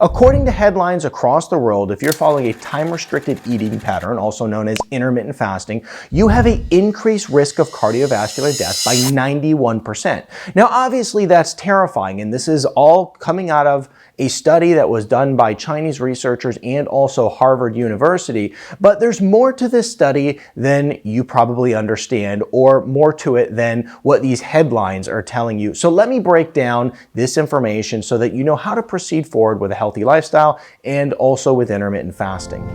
According to headlines across the world, if you're following a time-restricted eating pattern, also known as intermittent fasting, you have an increased risk of cardiovascular death by 91%. Now, obviously, that's terrifying, and this is all coming out of a study that was done by Chinese researchers and also Harvard University. But there's more to this study than you probably understand, or more to it than what these headlines are telling you. So let me break down this information so that you know how to proceed forward with a healthy lifestyle and also with intermittent fasting.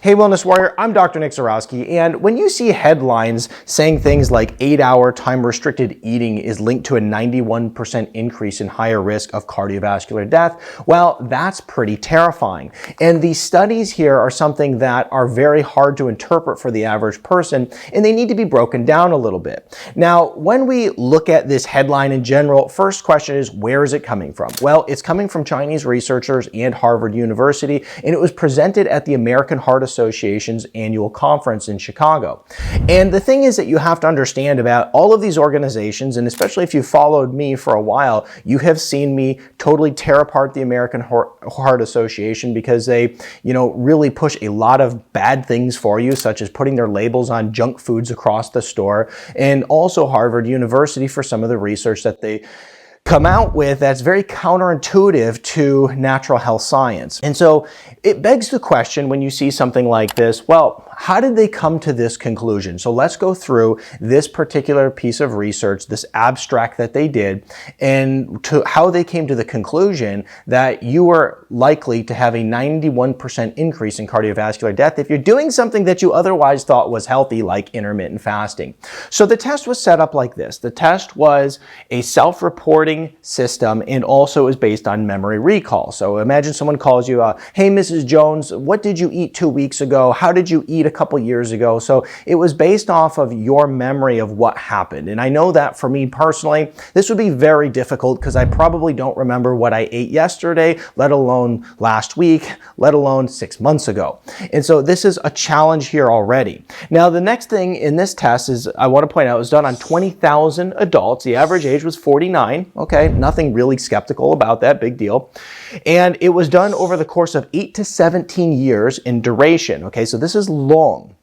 Hey Wellness Warrior, I'm Dr. Nick Zarowski, and when you see headlines saying things like 8-hour time-restricted eating is linked to a 91% increase in higher risk of cardiovascular death, well, that's pretty terrifying. And these studies here are something that are very hard to interpret for the average person, and they need to be broken down a little bit. Now, when we look at this headline in general, first question is, where is it coming from? Well, it's coming from Chinese researchers and Harvard University, and it was presented at the American Heart Association's annual conference in Chicago. And the thing is that you have to understand about all of these organizations, and especially if you followed me for a while, you have seen me totally tear apart the American Heart Association because they, really push a lot of bad things for you, such as putting their labels on junk foods across the store, and also Harvard University for some of the research that they come out with that's very counterintuitive to natural health science. And so it begs the question when you see something like this, well, how did they come to this conclusion? So let's go through this particular piece of research, this abstract that they did, and to how they came to the conclusion that you were likely to have a 91% increase in cardiovascular death if you're doing something that you otherwise thought was healthy, like intermittent fasting. So the test was set up like this. The test was a self-reporting system and also is based on memory recall. So imagine someone calls you, hey, Mrs. Jones, what did you eat 2 weeks ago? How did you eat a couple years ago? So it was based off of your memory of what happened. And I know that for me personally, this would be very difficult because I probably don't remember what I ate yesterday, let alone last week, let alone 6 months ago. And so this is a challenge here already. Now, the next thing in this test is, I want to point out, it was done on 20,000 adults. The average age was 49. Okay, nothing really skeptical about that, big deal. And it was done over the course of 8 to 17 years in duration. Okay, so this is long,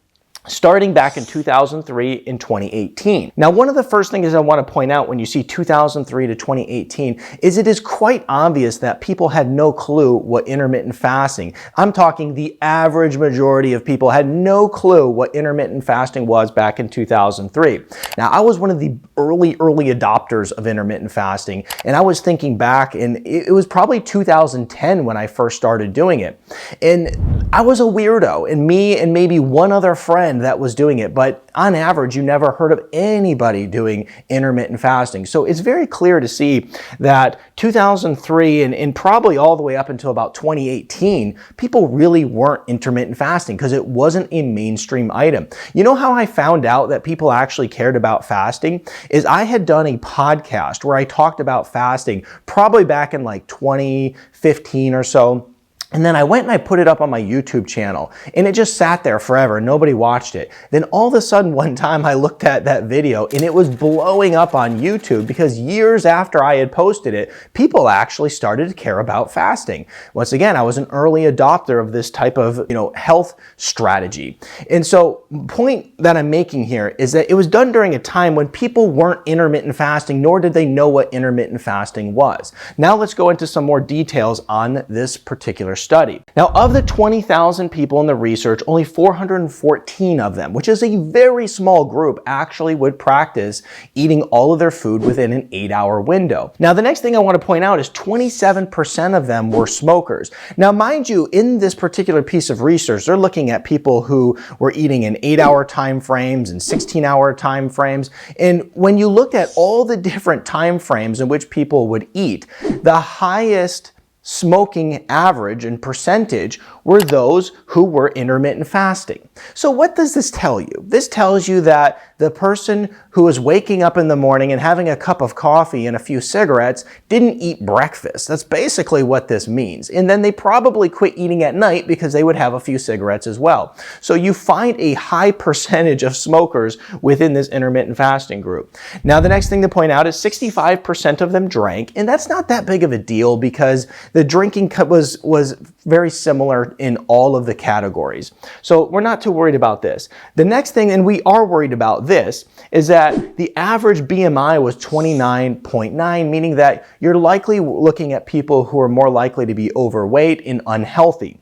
starting back in 2003 and 2018. Now, one of the first things I want to point out when you see 2003 to 2018 is it is quite obvious that people had no clue what intermittent fasting, I'm talking the average majority of people had no clue what intermittent fasting was back in 2003. Now, I was one of the early adopters of intermittent fasting, and I was thinking back, and it was probably 2010 when I first started doing it. And I was a weirdo, and me and maybe one other friend that was doing it, but on average, you never heard of anybody doing intermittent fasting. So it's very clear to see that 2003 and probably all the way up until about 2018, people really weren't intermittent fasting because it wasn't a mainstream item. You know how I found out that people actually cared about fasting? Is I had done a podcast where I talked about fasting probably back in like 2015 or so. And then I went and I put it up on my YouTube channel, and it just sat there forever. Nobody watched it. Then all of a sudden one time I looked at that video and it was blowing up on YouTube because years after I had posted it, people actually started to care about fasting. Once again, I was an early adopter of this type of, health strategy. And so the point that I'm making here is that it was done during a time when people weren't intermittent fasting, nor did they know what intermittent fasting was. Now let's go into some more details on this particular study. Now, of the 20,000 people in the research, only 414 of them, which is a very small group, actually would practice eating all of their food within an 8-hour window. Now, the next thing I want to point out is 27% of them were smokers. Now, mind you, in this particular piece of research, they're looking at people who were eating in 8-hour time frames and 16-hour time frames. And when you looked at all the different time frames in which people would eat, the highest smoking average and percentage were those who were intermittent fasting. So what does this tell you? This tells you that the person who was waking up in the morning and having a cup of coffee and a few cigarettes didn't eat breakfast. That's basically what this means. And then they probably quit eating at night because they would have a few cigarettes as well. So you find a high percentage of smokers within this intermittent fasting group. Now, the next thing to point out is 65% of them drank, and that's not that big of a deal because the drinking was very similar in all of the categories. So we're not too worried about this. The next thing, and we are worried about this, is that the average BMI was 29.9, meaning that you're likely looking at people who are more likely to be overweight and unhealthy.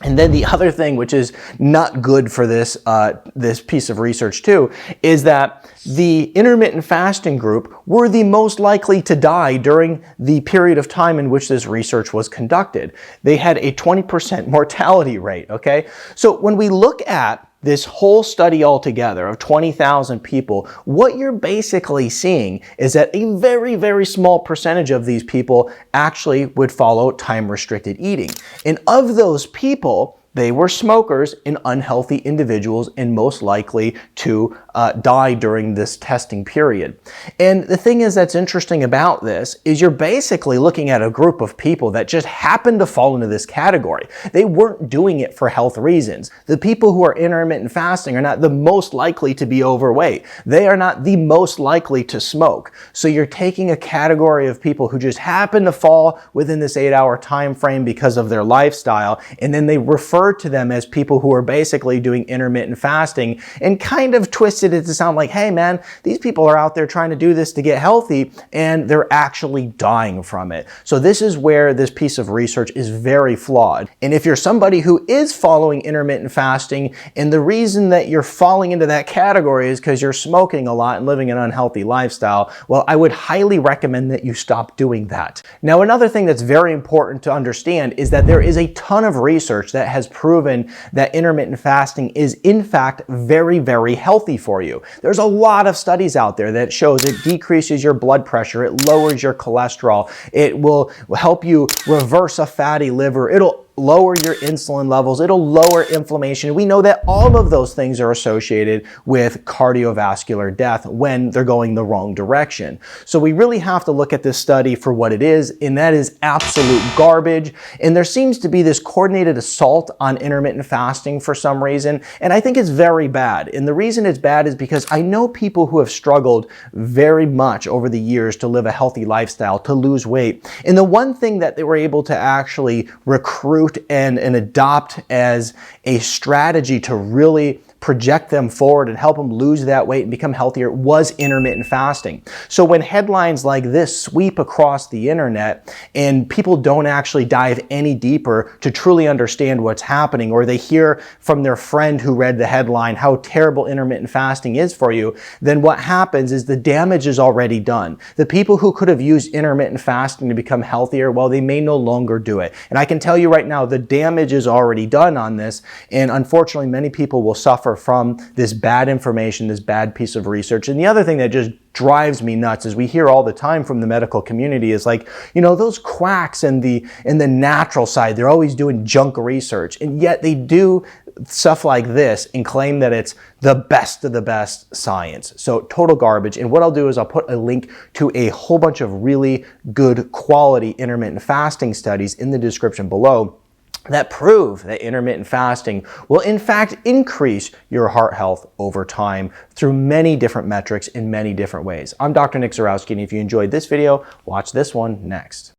And then the other thing, which is not good for this piece of research too, is that the intermittent fasting group were the most likely to die during the period of time in which this research was conducted. They had a 20% mortality rate, okay? So when we look at this whole study altogether of 20,000 people, what you're basically seeing is that a very, very small percentage of these people actually would follow time-restricted eating. And of those people, they were smokers and unhealthy individuals and most likely to die during this testing period. And the thing is that's interesting about this is you're basically looking at a group of people that just happen to fall into this category. They weren't doing it for health reasons. The people who are intermittent fasting are not the most likely to be overweight. They are not the most likely to smoke. So you're taking a category of people who just happen to fall within this 8-hour time frame because of their lifestyle, and then they refer to them as people who are basically doing intermittent fasting and kind of twisted it to sound like, hey man, these people are out there trying to do this to get healthy and they're actually dying from it. So this is where this piece of research is very flawed. And if you're somebody who is following intermittent fasting and the reason that you're falling into that category is because you're smoking a lot and living an unhealthy lifestyle, well, I would highly recommend that you stop doing that. Now, another thing that's very important to understand is that there is a ton of research that has proven that intermittent fasting is in fact very, very healthy for you. There's a lot of studies out there that shows it decreases your blood pressure, it lowers your cholesterol, it will help you reverse a fatty liver, it'll lower your insulin levels, it'll lower inflammation. We know that all of those things are associated with cardiovascular death when they're going the wrong direction. So we really have to look at this study for what it is, and that is absolute garbage. And there seems to be this coordinated assault on intermittent fasting for some reason, and I think it's very bad. And the reason it's bad is because I know people who have struggled very much over the years to live a healthy lifestyle, to lose weight. And the one thing that they were able to actually recruit and adopt as a strategy to really project them forward and help them lose that weight and become healthier was intermittent fasting. So when headlines like this sweep across the internet and people don't actually dive any deeper to truly understand what's happening, or they hear from their friend who read the headline how terrible intermittent fasting is for you, then what happens is the damage is already done. The people who could have used intermittent fasting to become healthier, well, they may no longer do it. And I can tell you right now, the damage is already done on this, and unfortunately many people will suffer from this bad information, this bad piece of research. And the other thing that just drives me nuts is we hear all the time from the medical community is like, you know, those quacks in the natural side, they're always doing junk research, and yet they do stuff like this and claim that it's the best of the best science. So total garbage. And what I'll do is I'll put a link to a whole bunch of really good quality intermittent fasting studies in the description below that prove that intermittent fasting will in fact increase your heart health over time through many different metrics in many different ways. I'm Dr. Nick Zarowski, and if you enjoyed this video, watch this one next.